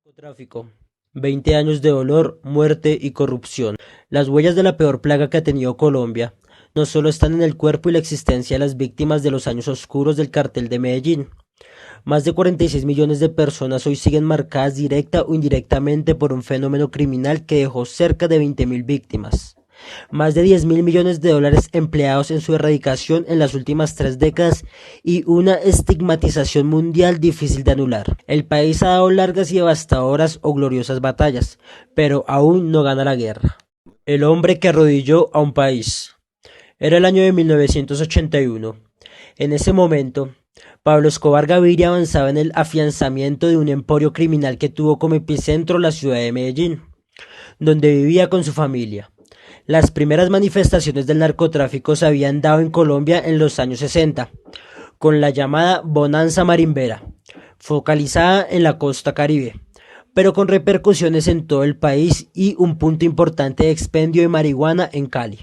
Narcotráfico. 20 años de dolor, muerte y corrupción. Las huellas de la peor plaga que ha tenido Colombia no solo están en el cuerpo y la existencia de las víctimas de los años oscuros del cartel de Medellín. Más de 46 millones de personas hoy siguen marcadas directa o indirectamente por un fenómeno criminal que dejó cerca de 20.000 víctimas. Más de 10.000 millones de dólares empleados en su erradicación en las últimas 3 décadas y una estigmatización mundial difícil de anular. El país ha dado largas y devastadoras o gloriosas batallas, pero aún no gana la guerra. El hombre que arrodilló a un país. Era el año de 1981. En ese momento, Pablo Escobar Gaviria avanzaba en el afianzamiento de un emporio criminal que tuvo como epicentro la ciudad de Medellín, donde vivía con su familia. Las primeras manifestaciones del narcotráfico se habían dado en Colombia en los años 60, con la llamada Bonanza Marimbera, focalizada en la costa Caribe, pero con repercusiones en todo el país y un punto importante de expendio de marihuana en Cali.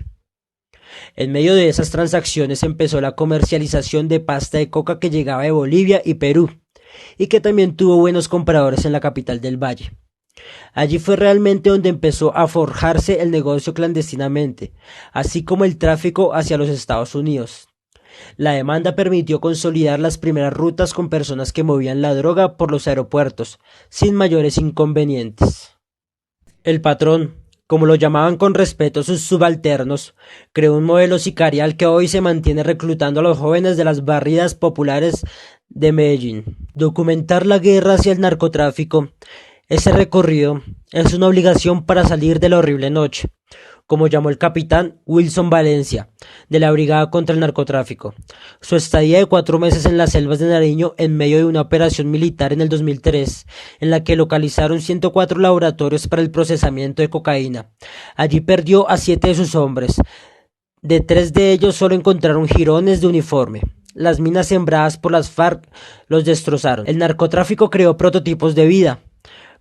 En medio de esas transacciones empezó la comercialización de pasta de coca que llegaba de Bolivia y Perú, y que también tuvo buenos compradores en la capital del Valle. Allí fue realmente donde empezó a forjarse el negocio clandestinamente, así como el tráfico hacia los Estados Unidos. La demanda permitió consolidar las primeras rutas con personas que movían la droga por los aeropuertos, sin mayores inconvenientes. El patrón, como lo llamaban con respeto sus subalternos, creó un modelo sicarial que hoy se mantiene reclutando a los jóvenes de las barriadas populares de Medellín. Documentar la guerra hacia el narcotráfico. Ese recorrido es una obligación para salir de la horrible noche, como llamó el capitán Wilson Valencia, de la Brigada contra el Narcotráfico. Su estadía de 4 meses en las selvas de Nariño en medio de una operación militar en el 2003, en la que localizaron 104 laboratorios para el procesamiento de cocaína. Allí perdió a 7 de sus hombres. De 3 de ellos solo encontraron jirones de uniforme. Las minas sembradas por las FARC los destrozaron. El narcotráfico creó prototipos de vida.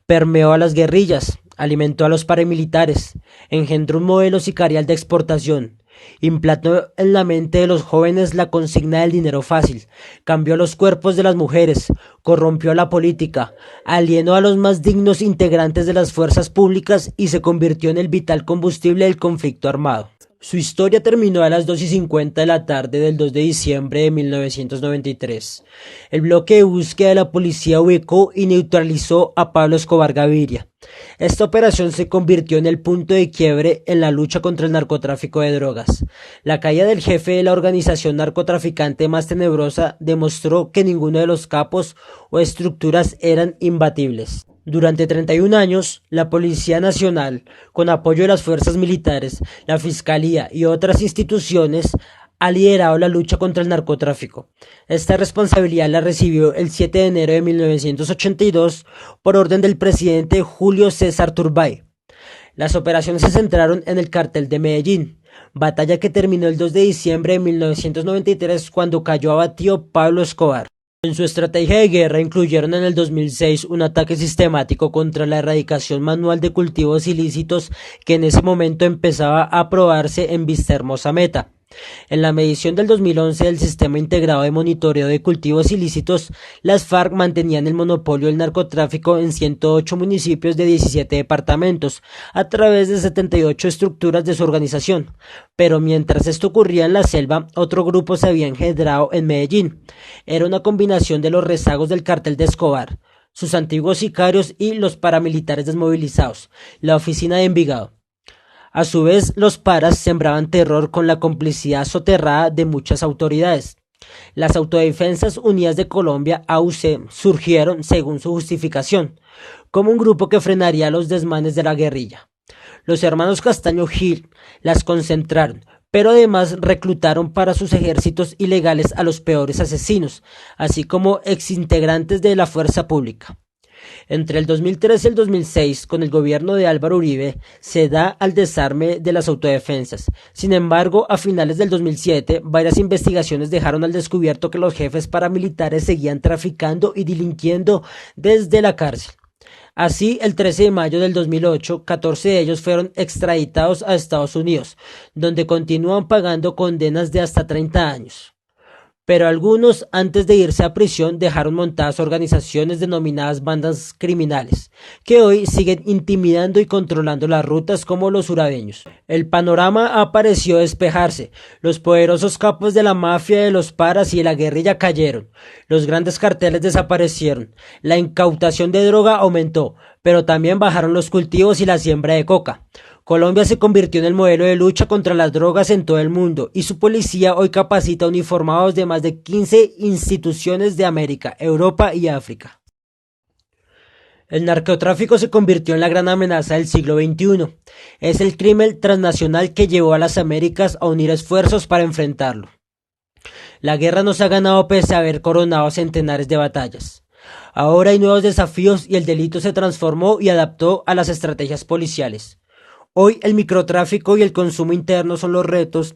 Permeó a las guerrillas, alimentó a los paramilitares, engendró un modelo sicarial de exportación, implantó en la mente de los jóvenes la consigna del dinero fácil, cambió los cuerpos de las mujeres, corrompió la política, alienó a los más dignos integrantes de las fuerzas públicas y se convirtió en el vital combustible del conflicto armado. Su historia terminó a las 2:50 de la tarde del 2 de diciembre de 1993. El bloque de búsqueda de la policía ubicó y neutralizó a Pablo Escobar Gaviria. Esta operación se convirtió en el punto de quiebre en la lucha contra el narcotráfico de drogas. La caída del jefe de la organización narcotraficante más tenebrosa demostró que ninguno de los capos o estructuras eran imbatibles. Durante 31 años, la Policía Nacional, con apoyo de las fuerzas militares, la Fiscalía y otras instituciones, ha liderado la lucha contra el narcotráfico. Esta responsabilidad la recibió el 7 de enero de 1982 por orden del presidente Julio César Turbay. Las operaciones se centraron en el cartel de Medellín, batalla que terminó el 2 de diciembre de 1993 cuando cayó abatido Pablo Escobar. En su estrategia de guerra incluyeron en el 2006 un ataque sistemático contra la erradicación manual de cultivos ilícitos que en ese momento empezaba a probarse en Vistahermosa Meta. En la medición del 2011 del Sistema Integrado de Monitoreo de Cultivos Ilícitos, las FARC mantenían el monopolio del narcotráfico en 108 municipios de 17 departamentos, a través de 78 estructuras de su organización. Pero mientras esto ocurría en la selva, otro grupo se había engendrado en Medellín. Era una combinación de los rezagos del cartel de Escobar, sus antiguos sicarios y los paramilitares desmovilizados, la oficina de Envigado. A su vez, los paras sembraban terror con la complicidad soterrada de muchas autoridades. Las Autodefensas Unidas de Colombia, AUC, surgieron, según su justificación, como un grupo que frenaría los desmanes de la guerrilla. Los hermanos Castaño Gil las concentraron, pero además reclutaron para sus ejércitos ilegales a los peores asesinos, así como exintegrantes de la fuerza pública. Entre el 2003 y el 2006, con el gobierno de Álvaro Uribe, se da al desarme de las autodefensas. Sin embargo, a finales del 2007, varias investigaciones dejaron al descubierto que los jefes paramilitares seguían traficando y delinquiendo desde la cárcel. Así, el 13 de mayo del 2008, 14 de ellos fueron extraditados a Estados Unidos, donde continúan pagando condenas de hasta 30 años. pero algunos, antes de irse a prisión, dejaron montadas organizaciones denominadas bandas criminales, que hoy siguen intimidando y controlando las rutas como los suradeños. El panorama pareció despejarse, los poderosos capos de la mafia, de los paras y de la guerrilla cayeron, los grandes carteles desaparecieron, la incautación de droga aumentó, pero también bajaron los cultivos y la siembra de coca. Colombia se convirtió en el modelo de lucha contra las drogas en todo el mundo y su policía hoy capacita uniformados de más de 15 instituciones de América, Europa y África. El narcotráfico se convirtió en la gran amenaza del siglo XXI. Es el crimen transnacional que llevó a las Américas a unir esfuerzos para enfrentarlo. La guerra nos ha ganado pese a haber coronado centenares de batallas. Ahora hay nuevos desafíos y el delito se transformó y adaptó a las estrategias policiales. Hoy el microtráfico y el consumo interno son los retos